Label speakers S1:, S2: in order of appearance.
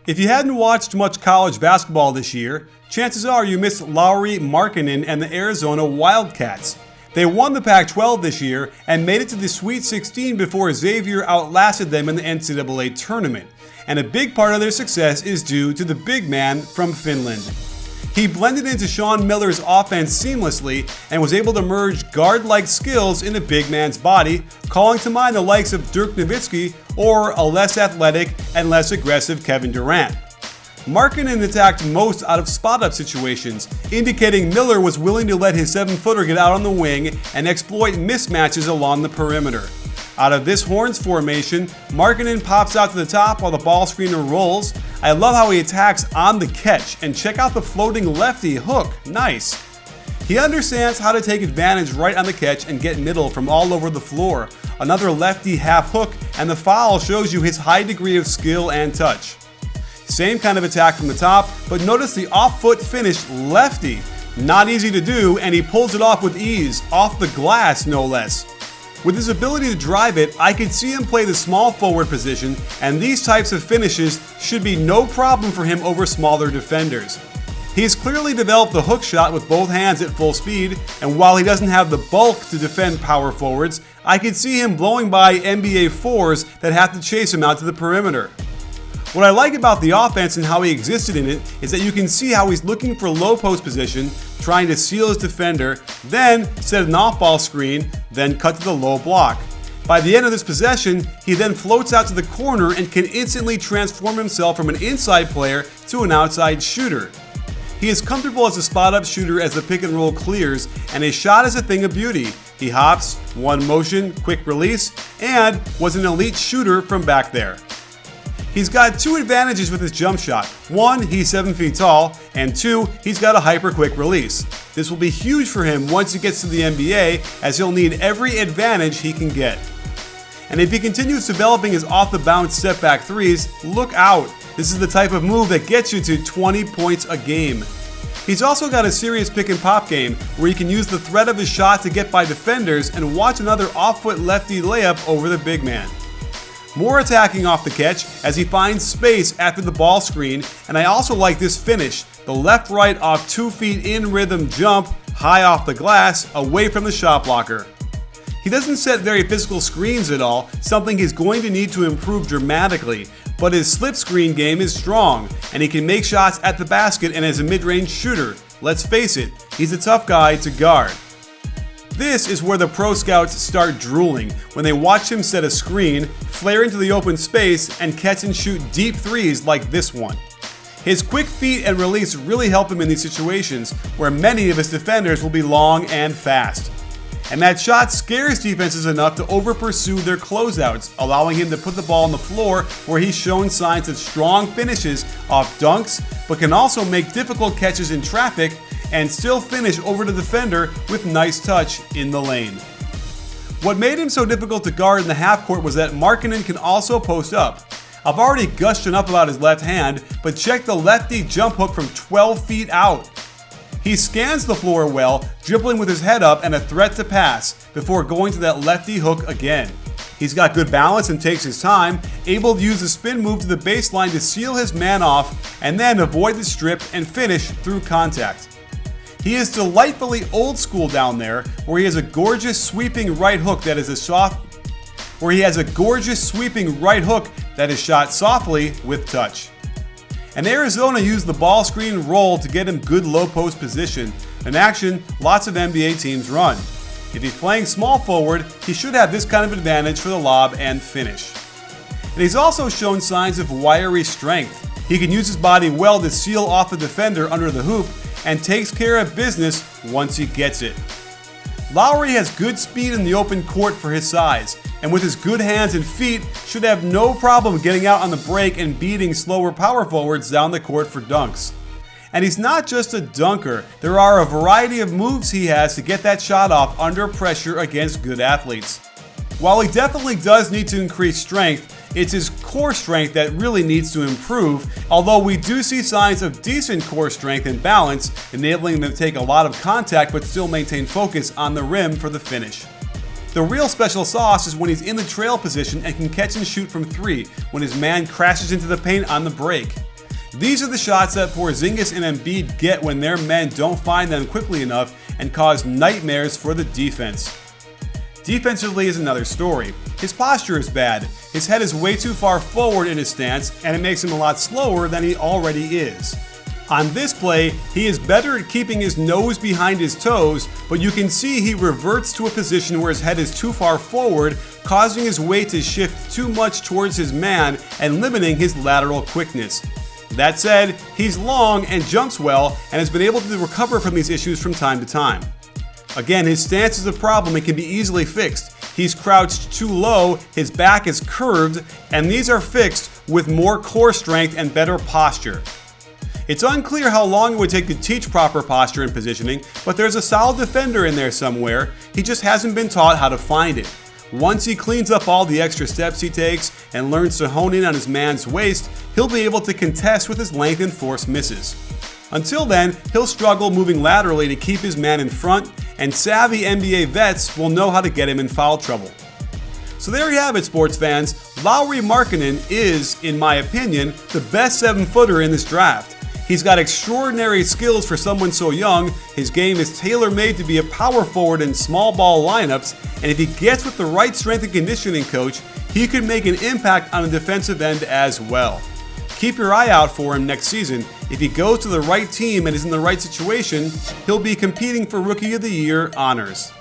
S1: If you hadn't watched much college basketball this year, chances are you missed Lauri Markkanen and the Arizona Wildcats. They won the Pac-12 this year and made it to the Sweet 16 before Xavier outlasted them in the NCAA tournament. And a big part of their success is due to the big man from Finland. He blended into Sean Miller's offense seamlessly and was able to merge guard-like skills in a big man's body, calling to mind the likes of Dirk Nowitzki or a less athletic and less aggressive Kevin Durant. Markkanen attacked most out of spot-up situations, indicating Miller was willing to let his 7-footer get out on the wing and exploit mismatches along the perimeter. Out of this Horns formation, Markkanen pops out to the top while the ball screener rolls. I love how he attacks on the catch, and check out the floating lefty hook, nice. He understands how to take advantage right on the catch and get middle from all over the floor. Another lefty half hook, and the foul shows you his high degree of skill and touch. Same kind of attack from the top, but notice the off-foot finish lefty. Not easy to do, and he pulls it off with ease, off the glass no less. With his ability to drive it, I could see him play the small forward position, and these types of finishes should be no problem for him over smaller defenders. He's clearly developed the hook shot with both hands at full speed, and while he doesn't have the bulk to defend power forwards, I could see him blowing by NBA 4s that have to chase him out to the perimeter. What I like about the offense and how he existed in it is that you can see how he's looking for low post position, trying to seal his defender, then set an off-ball screen, then cut to the low block. By the end of this possession, he then floats out to the corner and can instantly transform himself from an inside player to an outside shooter. He is comfortable as a spot-up shooter as the pick and roll clears, and his shot is a thing of beauty. He hops, one motion, quick release, and was an elite shooter from back there. He's got two advantages with his jump shot. One, he's 7 feet tall, and two, he's got a hyper quick release. This will be huge for him once he gets to the NBA, as he'll need every advantage he can get. And if he continues developing his off the bounce step back threes, look out. This is the type of move that gets you to 20 points a game. He's also got a serious pick and pop game where he can use the threat of his shot to get by defenders and watch another off-foot lefty layup over the big man. More attacking off the catch as he finds space after the ball screen, and I also like this finish, the left-right off 2 feet in rhythm jump, high off the glass, away from the shot blocker. He doesn't set very physical screens at all, something he's going to need to improve dramatically, but his slip screen game is strong, and he can make shots at the basket and as a mid-range shooter. Let's face it, he's a tough guy to guard. This is where the pro scouts start drooling when they watch him set a screen, flare into the open space, and catch and shoot deep threes like this one. His quick feet and release really help him in these situations where many of his defenders will be long and fast. And that shot scares defenses enough to over-pursue their closeouts, allowing him to put the ball on the floor where he's shown signs of strong finishes off dunks, but can also make difficult catches in traffic and still finish over the defender with nice touch in the lane. What made him so difficult to guard in the half court was that Markkanen can also post up. I've already gushed enough about his left hand, but check the lefty jump hook from 12 feet out. He scans the floor well, dribbling with his head up and a threat to pass before going to that lefty hook again. He's got good balance and takes his time, able to use the spin move to the baseline to seal his man off and then avoid the strip and finish through contact. He is delightfully old school down there, where he has a gorgeous sweeping right hook that is shot softly with touch. And Arizona used the ball screen roll to get him good low post position, an action lots of NBA teams run. If he's playing small forward, he should have this kind of advantage for the lob and finish. And he's also shown signs of wiry strength. He can use his body well to seal off the defender under the hoop and takes care of business once he gets it. Lauri has good speed in the open court for his size, and with his good hands and feet, should have no problem getting out on the break and beating slower power forwards down the court for dunks. And he's not just a dunker, there are a variety of moves he has to get that shot off under pressure against good athletes. While he definitely does need to increase strength, it's his core strength that really needs to improve, although we do see signs of decent core strength and balance, enabling him to take a lot of contact but still maintain focus on the rim for the finish. The real special sauce is when he's in the trail position and can catch and shoot from 3 when his man crashes into the paint on the break. These are the shots that Porzingis and Embiid get when their men don't find them quickly enough and cause nightmares for the defense. Defensively is another story. His posture is bad. His head is way too far forward in his stance, and it makes him a lot slower than he already is. On this play, he is better at keeping his nose behind his toes, but you can see he reverts to a position where his head is too far forward, causing his weight to shift too much towards his man and limiting his lateral quickness. That said, he's long and jumps well and has been able to recover from these issues from time to time. Again, his stance is a problem and can be easily fixed. He's crouched too low, his back is curved, and these are fixed with more core strength and better posture. It's unclear how long it would take to teach proper posture and positioning, but there's a solid defender in there somewhere. He just hasn't been taught how to find it. Once he cleans up all the extra steps he takes and learns to hone in on his man's waist, he'll be able to contest with his length and force misses. Until then, he'll struggle moving laterally to keep his man in front, and savvy NBA vets will know how to get him in foul trouble. So there you have it, sports fans. Lauri Markkanen is, in my opinion, the best 7-footer in this draft. He's got extraordinary skills for someone so young. His game is tailor-made to be a power forward in small ball lineups, and if he gets with the right strength and conditioning coach, he could make an impact on the defensive end as well. Keep your eye out for him next season. If he goes to the right team and is in the right situation, he'll be competing for Rookie of the Year honors.